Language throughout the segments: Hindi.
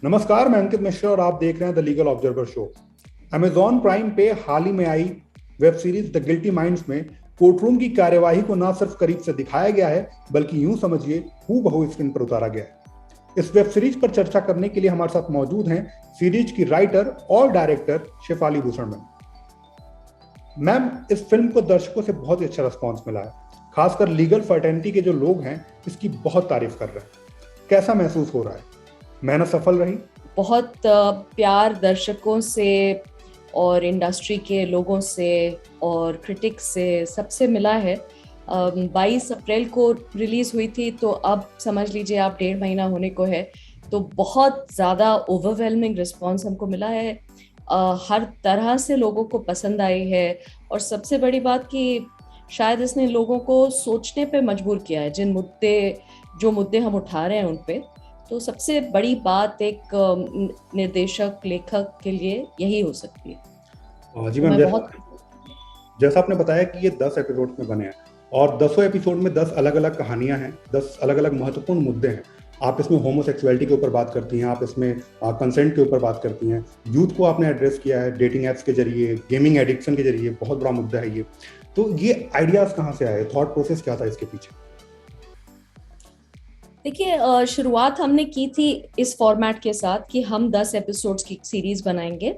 नमस्कार, मैं अंकित मिश्रा और आप देख रहे हैं the legal observer show. Amazon Prime पे हाल ही में आई web series the guilty minds में कोर्टरूम की कार्यवाही को न सिर्फ करीब से दिखाया गया है, बल्कि यूं समझिए हूबहू स्क्रीन पर उतारा गया है। इस वेब सीरीज पर चर्चा करने के लिए हमारे साथ मौजूद हैं सीरीज की राइटर और डायरेक्टर शेफाली भूषण मैम। इस फिल्म को दर्शकों से बहुत ही अच्छा रिस्पॉन्स मिला है, खासकर लीगल फर्टेनिटी के जो लोग हैं इसकी बहुत तारीफ कर रहे हैं। कैसा महसूस हो रहा है? मेहनत सफल रही? बहुत प्यार दर्शकों से और इंडस्ट्री के लोगों से और क्रिटिक्स से सबसे मिला है। 22 अप्रैल को रिलीज हुई थी, तो अब समझ लीजिए आप 1.5 महीना होने को है। तो बहुत ज़्यादा ओवरवेलमिंग रिस्पॉन्स हमको मिला है। हर तरह से लोगों को पसंद आई है और सबसे बड़ी बात कि शायद इसने लोगों को सोचने पे मजबूर किया है, जो मुद्दे हम उठा रहे हैं उन पे। तो सबसे बड़ी बात एक निर्देशक लेखक के लिए यही हो सकती है। जी मैम, जैसा आपने बताया कि ये 10 एपिसोड में बने हैं और 10 एपिसोड में 10 अलग अलग कहानियां हैं, 10 अलग अलग महत्वपूर्ण मुद्दे हैं। आप इसमें होमोसेक्सुअलिटी के ऊपर बात करती हैं, आप इसमें कंसेंट के ऊपर बात करती हैं, यूथ को आपने एड्रेस किया है डेटिंग एप्स के जरिए, गेमिंग एडिक्शन के जरिए। बहुत बड़ा मुद्दा है ये। तो ये आइडियाज कहाँ से आए? थॉट प्रोसेस क्या था इसके पीछे? देखिए, शुरुआत हमने की थी इस फॉर्मेट के साथ कि हम 10 एपिसोड्स की सीरीज बनाएंगे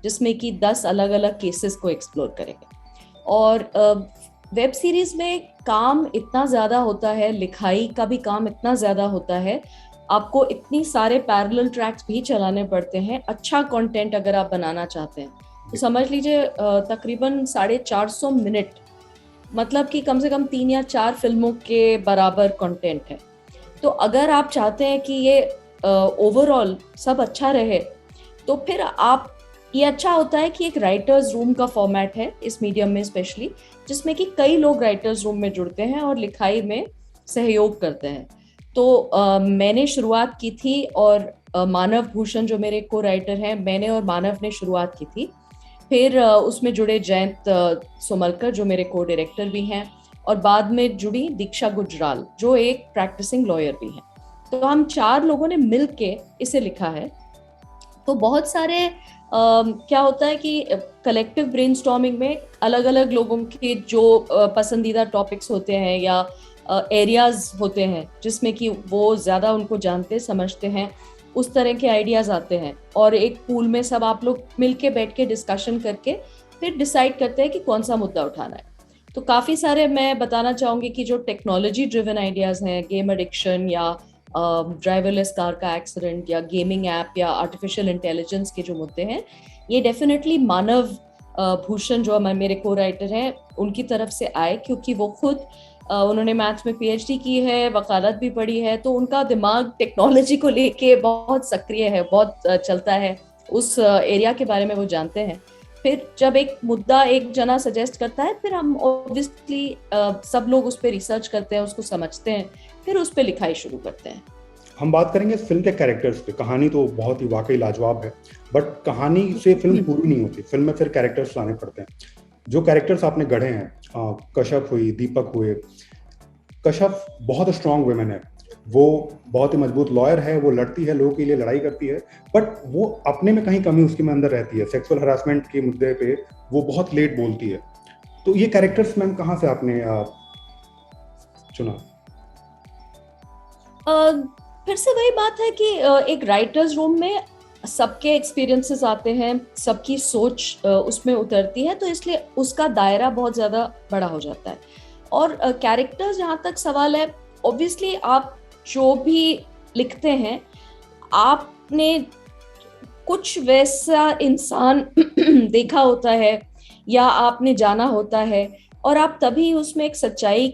जिसमें कि 10 अलग अलग केसेस को एक्सप्लोर करेंगे। और वेब सीरीज में काम इतना ज़्यादा होता है, लिखाई का भी काम इतना ज़्यादा होता है, आपको इतनी सारे पैरेलल ट्रैक्स भी चलाने पड़ते हैं। अच्छा कंटेंट अगर आप बनाना चाहते हैं तो समझ लीजिए तकरीबन 450 मिनट, मतलब कि कम से कम 3 या 4 फिल्मों के बराबर कंटेंट है। तो अगर आप चाहते हैं कि ये ओवरऑल सब अच्छा रहे, तो फिर आप ये अच्छा होता है कि एक राइटर्स रूम का फॉर्मेट है इस मीडियम में स्पेशली, जिसमें कि कई लोग राइटर्स रूम में जुड़ते हैं और लिखाई में सहयोग करते हैं। तो मैंने शुरुआत की थी और मानव भूषण जो मेरे को राइटर हैं, मैंने और मानव ने शुरुआत की थी। फिर उसमें जुड़े जयंत सोमलकर जो मेरे को डायरेक्टर भी हैं, और बाद में जुड़ी दीक्षा गुजराल जो एक प्रैक्टिसिंग लॉयर भी हैं। तो हम 4 लोगों ने मिलके इसे लिखा है। तो बहुत सारे क्या होता है कि कलेक्टिव ब्रेनस्टॉर्मिंग में अलग अलग लोगों के जो पसंदीदा टॉपिक्स होते हैं या एरियाज होते हैं जिसमें कि वो ज़्यादा उनको जानते समझते हैं, उस तरह के आइडियाज आते हैं और एक पूल में सब आप लोग मिलके बैठ के डिस्कशन करके फिर डिसाइड करते हैं कि कौन सा मुद्दा उठाना है। तो काफ़ी सारे मैं बताना चाहूँगी कि जो टेक्नोलॉजी ड्रिवन आइडियाज़ हैं, गेम एडिक्शन या ड्राइवरलेस कार का एक्सीडेंट या गेमिंग ऐप या आर्टिफिशियल इंटेलिजेंस के जो मुद्दे हैं, ये डेफिनेटली मानव भूषण जो मेरे को राइटर हैं उनकी तरफ से आए, क्योंकि वो खुद उन्होंने मैथ्स में PhD की है, वकालत भी पढ़ी है, तो उनका दिमाग टेक्नोलॉजी को लेके बहुत सक्रिय है, बहुत चलता है, उस एरिया के बारे में वो जानते हैं। फिर जब एक मुद्दा एक जना सजेस्ट करता है, फिर हम ऑब्वियसली सब लोग उस पर रिसर्च करते हैं, उसको समझते हैं, फिर उस पर लिखाई शुरू करते हैं। हम बात करेंगे फिल्म के कैरेक्टर्स पे। कहानी तो बहुत ही वाकई लाजवाब है, बट कहानी से फिल्म पूरी नहीं होती। फिल्म में फिर कैरेक्टर्स लाने पड़ते हैं। जो कैरेक्टर्स आपने गढ़े हैं, कश्यप हुई, दीपक हुए। कश्यप बहुत स्ट्रांग वुमेन है, वो बहुत ही मजबूत लॉयर है, वो लड़ती है, लोगों के लिए लड़ाई करती है, बट वो अपने में कहीं कमी उसके में अंदर रहती है। सेक्सुअल हरासमेंट के मुद्दे पे वो बहुत लेट बोलती है। तो ये कैरेक्टर्स मैम कहाँ से आपने चुना? फिर से वही बात है कि एक राइटर्स रूम में सबके एक्सपीरियंसेस आते हैं, सबकी सोच उसमें उतरती है, तो इसलिए उसका दायरा बहुत ज़्यादा बड़ा हो जाता है। और कैरेक्टर्स जहाँ तक सवाल है, ऑब्वियसली आप जो भी लिखते हैं, आपने कुछ वैसा इंसान देखा होता है या आपने जाना होता है, और आप तभी उसमें एक सच्चाई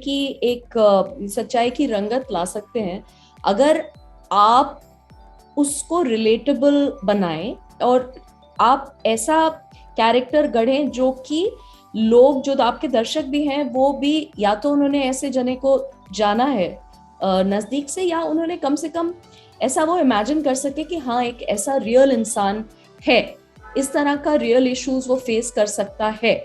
की रंगत ला सकते हैं अगर आप उसको रिलेटेबल बनाएं और आप ऐसा कैरेक्टर गढ़ें जो कि लोग, जो आपके दर्शक भी हैं, वो भी या तो उन्होंने ऐसे जने को जाना है नज़दीक से, या उन्होंने कम से कम ऐसा वो इमेजिन कर सके कि हाँ, एक ऐसा रियल इंसान है, इस तरह का रियल इश्यूज वो फेस कर सकता है।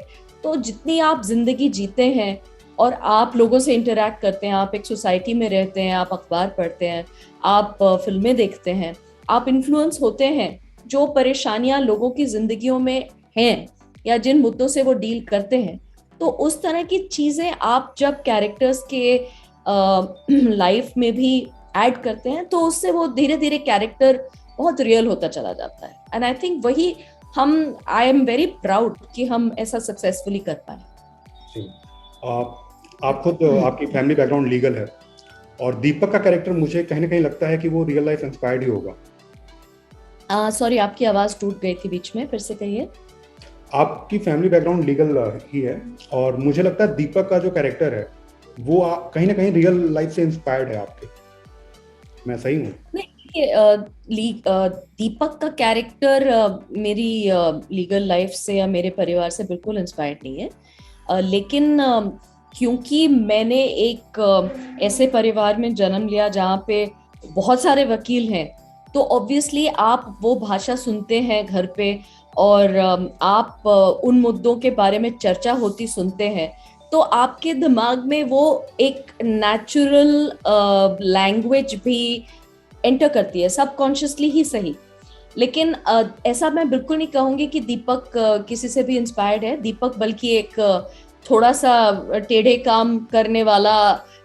तो जितनी आप जिंदगी जीते हैं और आप लोगों से इंटरैक्ट करते हैं, आप एक सोसाइटी में रहते हैं, आप अखबार पढ़ते हैं, आप फिल्में देखते हैं, आप इन्फ्लुएंस होते हैं, जो परेशानियां लोगों की जिंदगियों में हैं या जिन मुद्दों से वो डील करते हैं, तो उस तरह की चीजें आप जब कैरेक्टर्स के लाइफ में भी ऐड करते हैं तो उससे वो धीरे धीरे कैरेक्टर बहुत रियल होता चला जाता है। एंड आई थिंक वही आई एम वेरी प्राउड कि हम ऐसा सक्सेसफुली कर पाए। आप खुद आपकी फैमिली बैकग्राउंड लीगल है और दीपक का कैरेक्टर मुझे कहीं ना कहीं लगता है कि वो रियल लाइफ इंस्पायर्ड ही होगा। सॉरी, आपकी आवाज टूट गई थी बीच में, फिर से कहिए। आपकी फैमिली बैकग्राउंड लीगल ही है और मुझे लगता है दीपक का जो कैरेक्टर है वो कहीं ना कहीं रियल लाइफ से इंस्पायर्ड है आपके। मैं सही हूँ? नहीं, दीपक का कैरेक्टर मेरी लीगल लाइफ से या मेरे परिवार से बिल्कुल इंस्पायर्ड नहीं है, लेकिन क्योंकि मैंने एक ऐसे परिवार में जन्म लिया जहाँ पे बहुत सारे वकील हैं, तो ऑब्वियसली आप वो भाषा सुनते हैं घर पे और आप उन मुद्दों के बारे में चर्चा होती सुनते हैं, तो आपके दिमाग में वो एक नेचुरल लैंग्वेज भी एंटर करती है, सबकॉन्शियसली ही सही। लेकिन ऐसा मैं बिल्कुल नहीं कहूंगी कि दीपक किसी से भी इंस्पायर्ड है। दीपक बल्कि एक थोड़ा सा टेढ़े काम करने वाला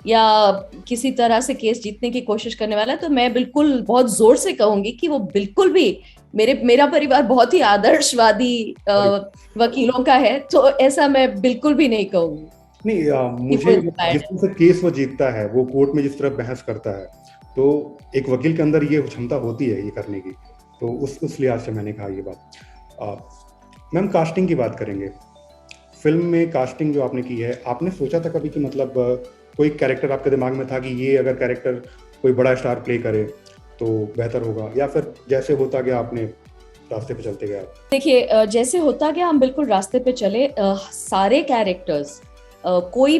या किसी तरह से केस जीतने की कोशिश करने वाला है, तो मैं बिल्कुल बहुत जोर से कहूंगी कि वो बिल्कुल भी मेरा परिवार बहुत ही आदर्शवादी वकीलों का है, तो ऐसा मैं बिल्कुल भी नहीं कहूंगी। नहीं, मुझे जिस तरह से केस वो जीतता है, वो कोर्ट में जिस तरह बहस करता है, तो एक वकील के अंदर ये क्षमता होती है ये करने की, तो उस लिहाज से मैंने कहा ये बात। मैम, कास्टिंग की बात करेंगे। फिल्म में कास्टिंग जो आपने की है, आपने सोचा था कभी कि मतलब कोई कैरेक्टर आपके दिमाग में था कि ये अगर कैरेक्टर कोई बड़ा स्टार प्ले करे तो बेहतर होगा, या फिर जैसे होता गया आपने रास्ते पे चलते गया? देखिए, जैसे होता गया हम बिल्कुल रास्ते पे चले। सारे कैरेक्टर्स कोई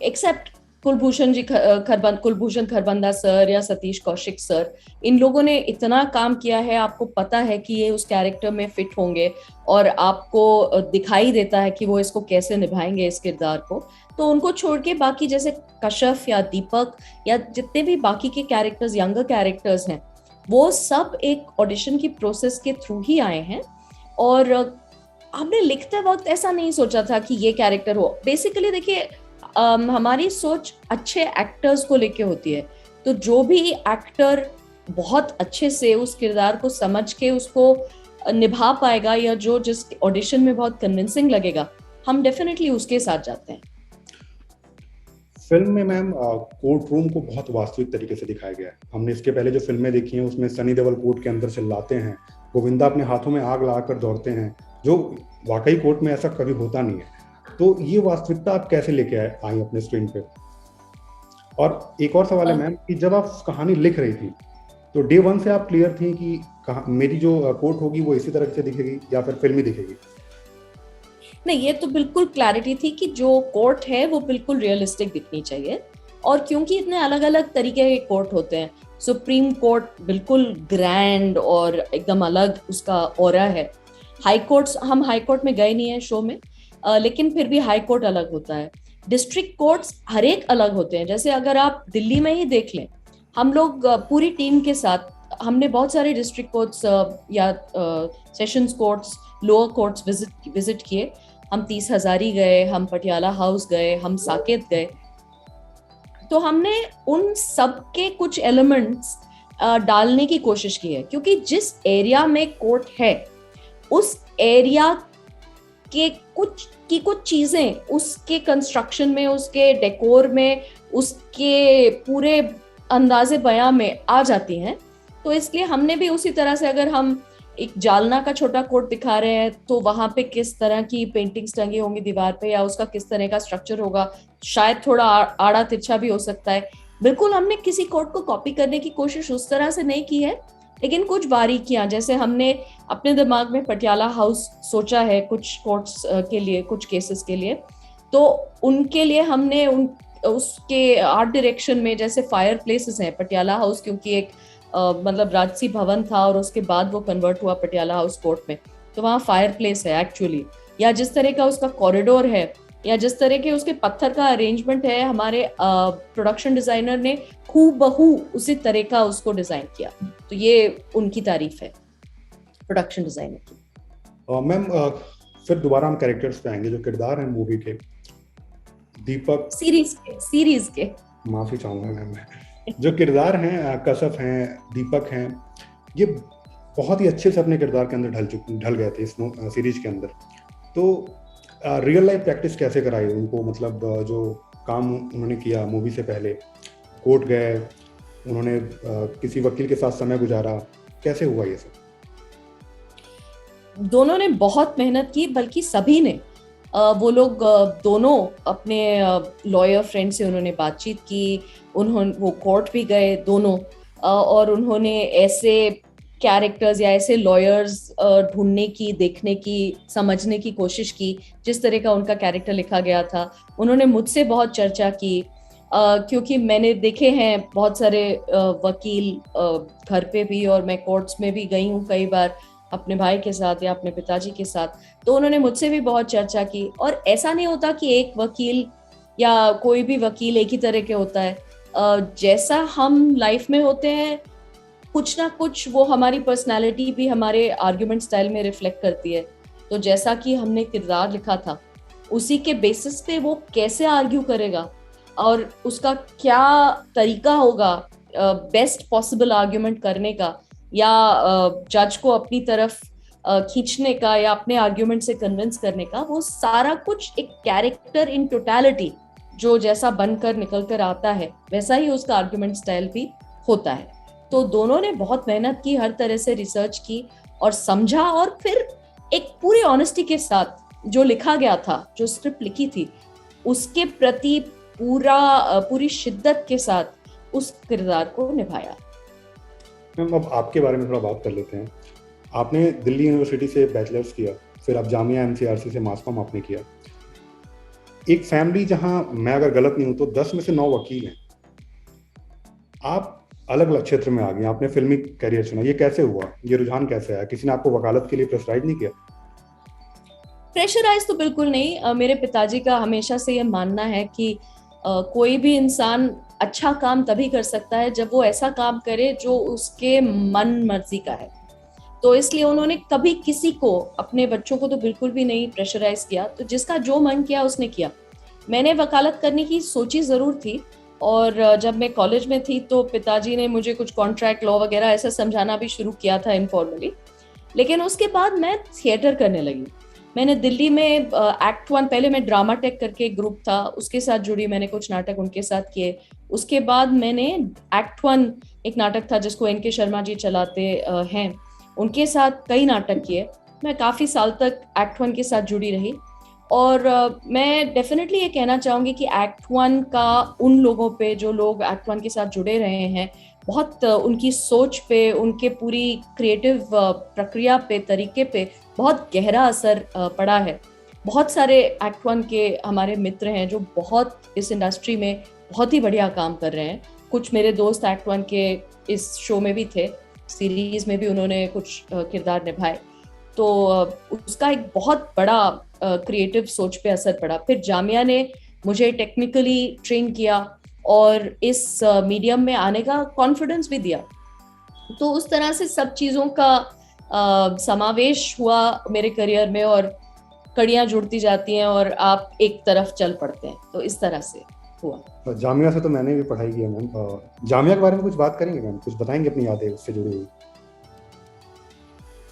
एक्सेप्ट कुलभूषण खरबंदा सर या सतीश कौशिक सर, इन लोगों ने इतना काम किया है, आपको पता है कि ये उस कैरेक्टर में फिट होंगे और आपको दिखाई देता है कि वो इसको कैसे निभाएंगे इस किरदार को। तो उनको छोड़ के बाकी जैसे कश्यप या दीपक या जितने भी बाकी के कैरेक्टर्स, यंगर कैरेक्टर्स हैं, वो सब एक ऑडिशन की प्रोसेस के थ्रू ही आए हैं। और हमने लिखते वक्त ऐसा नहीं सोचा था कि ये कैरेक्टर हो। बेसिकली देखिए, हमारी सोच अच्छे एक्टर्स को लेके होती है, तो जो भी एक्टर बहुत अच्छे से उस किरदार को समझ के उसको निभा पाएगा या जो जिस ऑडिशन में बहुत कन्विंसिंग लगेगा, हम डेफिनेटली उसके साथ जाते हैं। फिल्म में मैम कोर्ट रूम को बहुत वास्तविक तरीके से दिखाया गया है। हमने इसके पहले जो फिल्में देखी हैं उसमें सनी देओल कोर्ट के अंदर चिल्लाते हैं, गोविंदा अपने हाथों में आग लगाकर दौड़ते हैं, जो वाकई कोर्ट में ऐसा कभी होता नहीं है। तो ये वास्तविकता आप कैसे लेके आई अपने स्क्रीन पे? और एक और सवाल है मैम कि जब आप कहानी लिख रही थी तो डे वन से आप क्लियर थी कि मेरी जो कोर्ट होगी वो इसी तरह से दिखेगी या फिर फिल्मी दिखेगी? नहीं, ये तो बिल्कुल क्लैरिटी थी कि जो कोर्ट है वो बिल्कुल रियलिस्टिक दिखनी चाहिए। और क्योंकि इतने अलग अलग तरीके के कोर्ट होते हैं, सुप्रीम कोर्ट बिल्कुल ग्रैंड और एकदम अलग उसका ऑरा है। हाई कोर्ट्स, हम हाई कोर्ट में गए नहीं है शो में, लेकिन फिर भी हाई कोर्ट अलग होता है। डिस्ट्रिक्ट कोर्ट्स हर एक अलग होते हैं। जैसे अगर आप दिल्ली में ही देख लें, हम लोग पूरी टीम के साथ हमने बहुत सारे डिस्ट्रिक्ट कोर्ट्स या sessions courts, lower courts visit किए। हम 30 हजारी गए, हम पटियाला हाउस गए, हम साकेत गए। तो हमने उन सब के कुछ एलिमेंट्स डालने की कोशिश की है, क्योंकि जिस एरिया में कोर्ट है उस एरिया के कुछ चीजें उसके कंस्ट्रक्शन में, उसके डेकोर में, उसके पूरे अंदाजे बयां में आ जाती हैं। तो इसलिए हमने भी उसी तरह से, अगर हम एक जालना का छोटा कोर्ट दिखा रहे हैं तो वहां पे किस तरह की पेंटिंग्स टंगी होंगी दीवार पे या उसका किस तरह का स्ट्रक्चर होगा, शायद थोड़ा आड़ा तिरछा भी हो सकता है। बिल्कुल हमने किसी कोर्ट को कॉपी करने की कोशिश उस तरह से नहीं की है, लेकिन कुछ बारीकियां, जैसे हमने अपने दिमाग में पटियाला हाउस सोचा है कुछ कोर्ट्स के लिए, कुछ केसेस के लिए, तो उनके लिए हमने उसके आर्ट डायरेक्शन में, जैसे फायर प्लेसेस हैं पटियाला हाउस, क्योंकि एक मतलब राजसी भवन था और उसके बाद वो कन्वर्ट हुआ पटियाला हाउस कोर्ट में, तो वहाँ फायर प्लेस है एक्चुअली। या जिस तरह का उसका कॉरिडोर है, या जिस तरह के उसके पत्थर का अरेंजमेंट है, हमारे प्रोडक्शन डिजाइनर ने हूबहू उसी तरह का उसको डिजाइन किया। तो ये उनकी तारीफ है प्रोडक्शन डिजाइनर की। मैम फिर दोबारा हम कैरेक्टर्स पे आएंगे, जो किरदार हैं मूवी के, दीपक सीरीज के माफी चाहूंगा मैम, जो किरदार हैं कसफ हैं, दीपक हैं, ये बहुत ही अच्छे से अपने किरदार के अंदर ढल गए थे इस सीरीज के अंदर। तो रियल लाइफ प्रैक्टिस कैसे कराई उनको, मतलब जो काम उन्होंने किया मूवी से पहले, कोर्ट गए, उन्होंने किसी वकील के साथ समय गुजारा, कैसे हुआ ये सब? दोनों ने बहुत मेहनत की, बल्कि सभी ने। वो लोग दोनों अपने लॉयर फ्रेंड से उन्होंने बातचीत की, वो कोर्ट भी गए दोनों, और उन्होंने ऐसे कैरेक्टर्स या ऐसे लॉयर्स ढूंढने की, देखने की, समझने की कोशिश की जिस तरह का उनका कैरेक्टर लिखा गया था। उन्होंने मुझसे बहुत चर्चा की, क्योंकि मैंने देखे हैं बहुत सारे वकील घर पे भी, और मैं कोर्ट्स में भी गई हूँ कई बार अपने भाई के साथ या अपने पिताजी के साथ। तो उन्होंने मुझसे भी बहुत चर्चा की। और ऐसा नहीं होता कि एक वकील या कोई भी वकील एक ही तरह के होता है। जैसा हम लाइफ में होते हैं, कुछ ना कुछ वो हमारी पर्सनालिटी भी हमारे आर्ग्यूमेंट स्टाइल में रिफ्लेक्ट करती है। तो जैसा कि हमने किरदार लिखा था, उसी के बेसिस पे वो कैसे आर्ग्यू करेगा और उसका क्या तरीका होगा बेस्ट पॉसिबल आर्ग्यूमेंट करने का, या जज को अपनी तरफ खींचने का, या अपने आर्ग्यूमेंट से कन्विंस करने का, वो सारा कुछ एक कैरेक्टर इन टोटलिटी जो जैसा बनकर निकल कर आता है, वैसा ही उसका आर्ग्यूमेंट स्टाइल भी होता है। तो दोनों ने बहुत मेहनत की, हर तरह से रिसर्च की और समझा, और फिर एक पूरी ऑनेस्टी के साथ जो लिखा गया था, जो स्क्रिप्ट लिखी थी, उसके प्रति पूरी शिद्दत के साथ उस किरदार को निभाया। मैम अब आपके बारे में थोड़ा बात कर लेते हैं। आपने दिल्ली यूनिवर्सिटी से बैचलर्स किया, फिर आप जामिया एमसीआरसी से मास कॉम आपने किया। एक फैमिली जहां, मैं अगर गलत नहीं हूं तो 10 में से 9 वकील हैं, आप अलग अलग क्षेत्र में आ गए, आपने फिल्मी करियर चुना। ये कैसे हुआ? ये रुझान कैसे आया? किसी ने आपको वकालत के लिए प्रेशराइज नहीं किया? प्रेशराइज तो बिल्कुल नहीं। मेरे पिताजी का हमेशा से ये मानना है कि कोई भी इंसान अच्छा काम तभी कर सकता है जब वो ऐसा काम करे जो उसके मन मर्जी का है। तो इसलिए उन्होंने कभी किसी को, अपने बच्चों को तो बिल्कुल भी नहीं प्रेशराइज किया। तो जिसका जो मन किया उसने किया। मैंने वकालत करने की सोची जरूर थी, और जब मैं कॉलेज में थी तो पिताजी ने मुझे कुछ कॉन्ट्रैक्ट लॉ वगैरह ऐसा समझाना भी शुरू किया था इनफॉर्मली। लेकिन उसके बाद मैं थिएटर करने लगी। मैंने दिल्ली में एक्ट 1, पहले मैं ड्रामा टेक करके एक ग्रुप था, उसके साथ जुड़ी, मैंने कुछ नाटक उनके साथ किए। उसके बाद मैंने एक्ट 1 एक नाटक था जिसको एन के शर्मा जी चलाते हैं, उनके साथ कई नाटक किए। मैं काफ़ी साल तक एक्ट 1 के साथ जुड़ी रही। और मैं डेफिनेटली ये कहना चाहूँगी कि एक्ट 1 का उन लोगों पे, जो लोग एक्ट 1 के साथ जुड़े रहे हैं, बहुत उनकी सोच पे, उनके पूरी क्रिएटिव प्रक्रिया पे, तरीके पे बहुत गहरा असर पड़ा है। बहुत सारे एक्ट 1 के हमारे मित्र हैं जो बहुत इस इंडस्ट्री में बहुत ही बढ़िया काम कर रहे हैं। कुछ मेरे दोस्त एक्ट 1 के इस शो में भी थे, सीरीज में भी उन्होंने कुछ किरदार निभाए। तो उसका एक बहुत बड़ा क्रिएटिव सोच पे असर पड़ा। फिर जामिया ने मुझे टेक्निकली ट्रेन किया और इस मीडियम में आने का कॉन्फिडेंस भी दिया। तो उस तरह से सब चीज़ों का समावेश हुआ मेरे करियर में, और कड़ियाँ जुड़ती जाती हैं और आप एक तरफ चल पड़ते हैं। तो इस तरह से हुआ। जामिया से तो मैंने भी पढ़ाई की है मैम। जामिया के बारे में कुछ बात करेंगे मैम? कुछ बताएंगे अपनी यादें उससे जुड़ी हुई?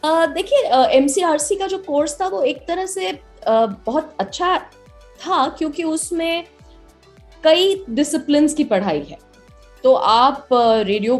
देखिए, एमसीआरसी का जो कोर्स था वो एक तरह से बहुत अच्छा था, क्योंकि उसमें कई डिसिप्लिन्स की पढ़ाई है। तो आप रेडियो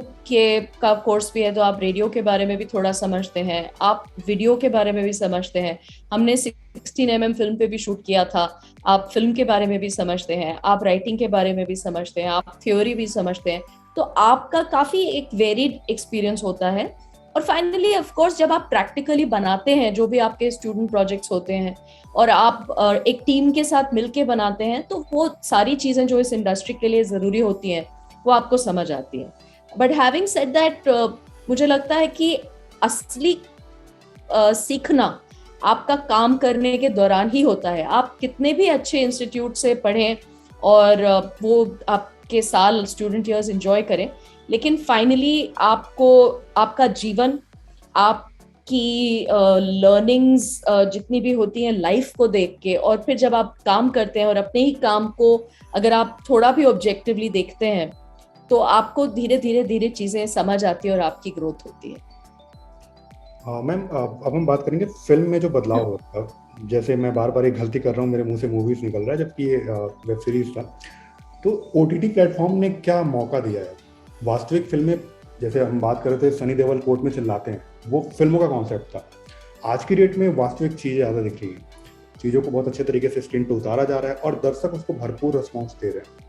का कोर्स भी है, तो आप रेडियो के बारे में भी थोड़ा समझते हैं, आप वीडियो के बारे में भी समझते हैं। हमने 16mm फिल्म पे भी शूट किया था, आप फिल्म के बारे में भी समझते हैं, आप राइटिंग के बारे में भी समझते हैं, आप थ्योरी भी समझते हैं। तो आपका काफ़ी एक वेरिड एक्सपीरियंस होता है। और फाइनली ऑफ कोर्स जब आप प्रैक्टिकली बनाते हैं, जो भी आपके स्टूडेंट प्रोजेक्ट्स होते हैं, और आप एक टीम के साथ मिलके बनाते हैं, तो वो सारी चीज़ें जो इस इंडस्ट्री के लिए ज़रूरी होती हैं वो आपको समझ आती है। बट हैविंग सेड दैट, मुझे लगता है कि असली सीखना आपका काम करने के दौरान ही होता है। आप कितने भी अच्छे इंस्टीट्यूट से पढ़ें और वो आपके साल स्टूडेंट ईयर्स एंजॉय करें, लेकिन फाइनली आपको आपका जीवन, आपकी लर्निंग्स जितनी भी होती हैं लाइफ को देख के, और फिर जब आप काम करते हैं और अपने ही काम को अगर आप थोड़ा भी ऑब्जेक्टिवली देखते हैं तो आपको धीरे धीरे धीरे चीजें समझ आती है और आपकी ग्रोथ होती है। हाँ मैम, अब हम बात करेंगे फिल्म में जो बदलाव होता है। जैसे मैं बार बार एक गलती कर रहा हूँ, मेरे मुंह से मूवीज निकल रहा है जबकि ये वेब सीरीज था। तो ओटीटी प्लेटफॉर्म ने क्या मौका दिया है वास्तविक फिल्में, जैसे हम बात कर रहे थे सनी देओल कोर्ट में चिल्लाते हैं, वो फिल्मों का कॉन्सेप्ट था। आज की डेट में वास्तविक चीज़ें ज़्यादा दिख रही हैं, चीज़ों को बहुत अच्छे तरीके से स्क्रीन पर उतारा जा रहा है और दर्शक उसको भरपूर रिस्पॉन्स दे रहे हैं।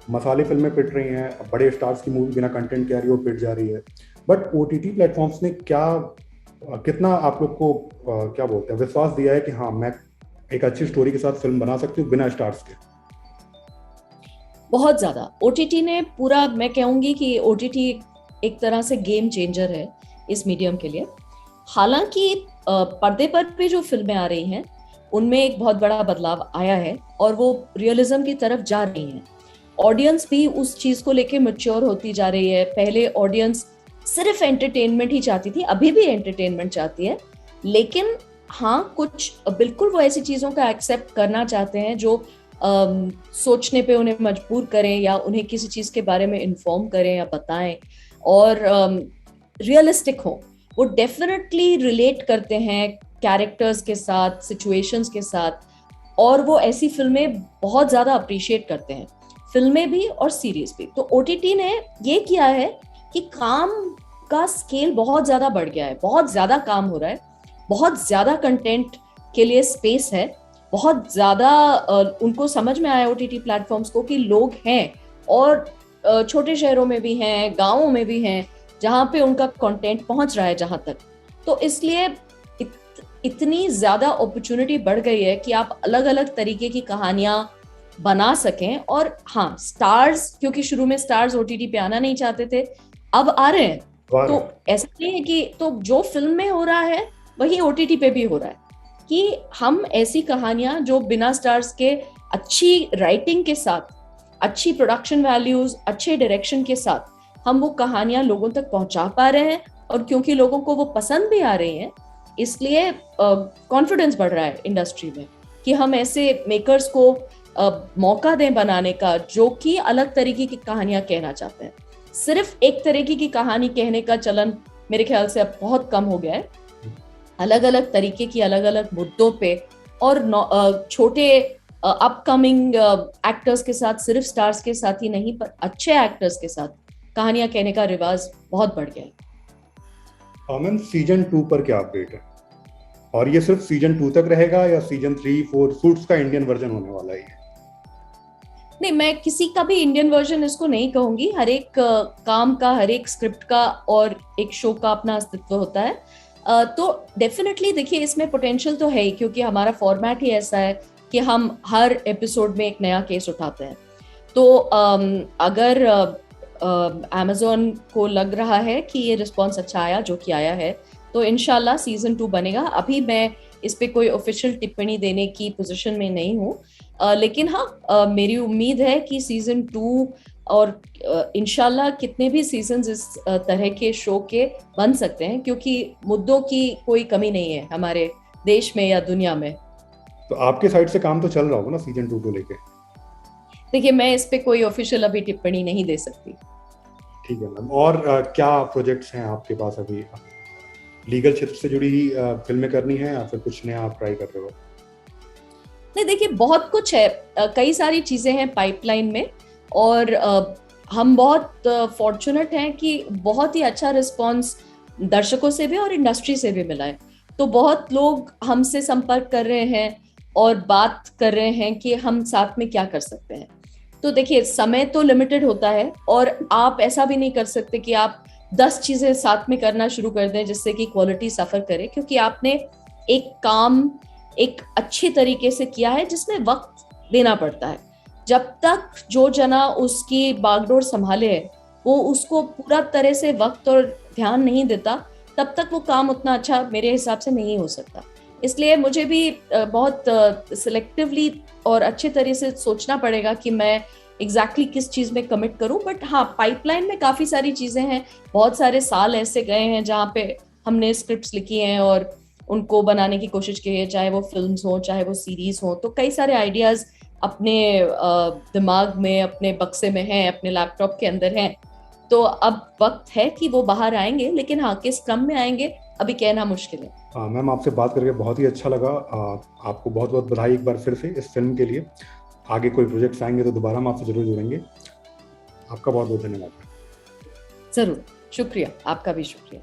मसाले फिल्में पिट रही हैं, बड़े स्टार्स की मूवी बिना कंटेंट के आ रही है वो पिट जा रही है। बट ओटीटी प्लेटफॉर्म्स ने कितना आप लोग को क्या बोलते हैं विश्वास दिया है कि हाँ मैं एक अच्छी स्टोरी के साथ फिल्म बना सकती हूँ बिना स्टार्स के? बहुत ज्यादा ओटीटी ने पूरा, मैं कहूंगी कि ओटीटी एक तरह से गेम चेंजर है इस मीडियम के लिए। हालांकि पर्दे पर भी जो फिल्में आ रही हैं उनमें एक बहुत बड़ा बदलाव आया है और वो रियलिज्म की तरफ जा रही हैं। ऑडियंस भी उस चीज को लेके मैच्योर होती जा रही है। पहले ऑडियंस सिर्फ एंटरटेनमेंट ही चाहती थी, अभी भी एंटरटेनमेंट चाहती है, लेकिन हाँ कुछ बिल्कुल वो ऐसी चीजों का एक्सेप्ट करना चाहते हैं जो सोचने पे उन्हें मजबूर करें या उन्हें किसी चीज के बारे में इन्फॉर्म करें या बताएं और रियलिस्टिक हो। वो डेफिनेटली रिलेट करते हैं कैरेक्टर्स के साथ, सिचुएशंस के साथ, और वो ऐसी फिल्में बहुत ज्यादा अप्रिशिएट करते हैं, फिल्में भी और सीरीज भी। तो ओटीटी ने ये किया है कि काम का स्केल बहुत ज्यादा बढ़ गया है, बहुत ज्यादा काम हो रहा है, बहुत ज्यादा कंटेंट के लिए स्पेस है, बहुत ज्यादा उनको समझ में आया ओटीटी प्लेटफॉर्म्स को कि लोग हैं और छोटे शहरों में भी हैं, गांवों में भी हैं, जहां पे उनका कंटेंट पहुंच रहा है जहां तक। तो इसलिए इतनी ज्यादा अपॉर्चुनिटी बढ़ गई है कि आप अलग अलग तरीके की कहानियां बना सकें। और हाँ, स्टार्स, क्योंकि शुरू में स्टार्स ओटीटी पे आना नहीं चाहते थे, अब आ रहे हैं। तो ऐसा नहीं है कि तो जो फिल्म में हो रहा है वही ओटीटी पे भी हो रहा है, कि हम ऐसी कहानियां जो बिना स्टार्स के अच्छी राइटिंग के साथ, अच्छी प्रोडक्शन वैल्यूज, अच्छे डायरेक्शन के साथ हम वो कहानियां लोगों तक पहुंचा पा रहे हैं। और क्योंकि लोगों को वो पसंद भी आ रही हैं, इसलिए कॉन्फिडेंस बढ़ रहा है इंडस्ट्री में कि हम ऐसे मेकर्स को मौका दें बनाने का जो कि अलग तरीके की कहानियां कहना चाहते हैं। सिर्फ एक तरीके की कहानी कहने का चलन मेरे ख्याल से अब बहुत कम हो गया है। अलग अलग तरीके की, अलग अलग मुद्दों पे और छोटे अपकमिंग एक्टर्स के साथ, सिर्फ स्टार्स के साथ ही नहीं पर अच्छे एक्टर्स के साथ कहानियां कहने का रिवाज बहुत बढ़ गया है। मैम, सीजन 2 पर क्या अपडेट है? और ये सिर्फ सीजन 2 तक रहेगा या सीजन 3, 4 सूट्स का इंडियन वर्जन होने वाला है? नहीं, मैं किसी का भी इंडियन वर्जन इसको नहीं कहूंगी। हर एक काम का, हर एक स्क्रिप्ट का और एक शो का अपना अस्तित्व होता है। तो डेफिनेटली देखिए, इसमें पोटेंशियल तो है ही, क्योंकि हमारा फॉर्मेट ही ऐसा है कि हम हर एपिसोड में एक नया केस उठाते हैं। तो अगर Amazon को लग रहा है कि ये रिस्पॉन्स अच्छा आया, जो कि आया है, तो इंशाल्लाह सीजन 2 बनेगा। अभी मैं इस पे कोई ऑफिशियल टिप्पणी देने की पोजीशन में नहीं हूँ, लेकिन हाँ मेरी उम्मीद है कि सीजन 2 और इंशाल्लाह कितने भी सीजन्स इस तरह के शो के बन सकते हैं, क्योंकि मुद्दों की कोई कमी नहीं है हमारे देश में या दुनिया में। तो आपके साइड से काम तो चल रहा होगा ना सीजन 2 को लेके? देखिए, मैं इस पे कोई ऑफिशियल अभी टिप्पणी नहीं दे सकती। ठीक है मैम। और क्या प्रोजेक्ट्स हैं आपके पास अभी? लीगल क्षेत्र से जुड़ी फिल्में करनी है या फिर कुछ नया आप ट्राई कर रहे हो? नहीं, देखिए बहुत कुछ है, कई सारी चीजें हैं पाइपलाइन में, और हम बहुत फॉर्चुनेट हैं कि बहुत ही अच्छा रिस्पांस दर्शकों से भी और इंडस्ट्री से भी मिला है। तो बहुत लोग हमसे संपर्क कर रहे हैं और बात कर रहे हैं कि हम साथ में क्या कर सकते हैं। तो देखिए, समय तो लिमिटेड होता है और आप ऐसा भी नहीं कर सकते कि आप 10 चीजें साथ में करना शुरू कर दें जिससे कि क्वालिटी सफर करे, क्योंकि आपने एक काम एक अच्छे तरीके से किया है जिसमें वक्त देना पड़ता है। जब तक जो जना उसकी बागडोर संभाले वो उसको पूरा तरह से वक्त और ध्यान नहीं देता, तब तक वो काम उतना अच्छा मेरे हिसाब से नहीं हो सकता। इसलिए मुझे भी बहुत सिलेक्टिवली और अच्छे तरह से सोचना पड़ेगा कि मैं एग्जैक्टली किस चीज में कमिट करूं। बट हाँ, पाइपलाइन में काफी सारी चीजें हैं, बहुत सारे साल ऐसे गए हैं जहाँ पे हमने स्क्रिप्ट्स लिखी हैं और उनको बनाने की कोशिश की है, चाहे वो फिल्म्स हो चाहे वो सीरीज हो। तो कई सारे आइडियाज अपने दिमाग में, अपने बक्से में हैं, अपने लैपटॉप के अंदर हैं। तो अब वक्त है कि वो बाहर आएंगे, लेकिन हाँ, किस क्रम में आएंगे अभी कहना मुश्किल है। मैम, आपसे बात करके बहुत ही अच्छा लगा। आपको बहुत बहुत बधाई एक बार फिर से इस फिल्म के लिए। आगे कोई प्रोजेक्ट्स आएंगे तो दोबारा हम आपसे जरूर जुड़ेंगे। आपका बहुत बहुत धन्यवाद। जरूर, शुक्रिया, आपका भी शुक्रिया।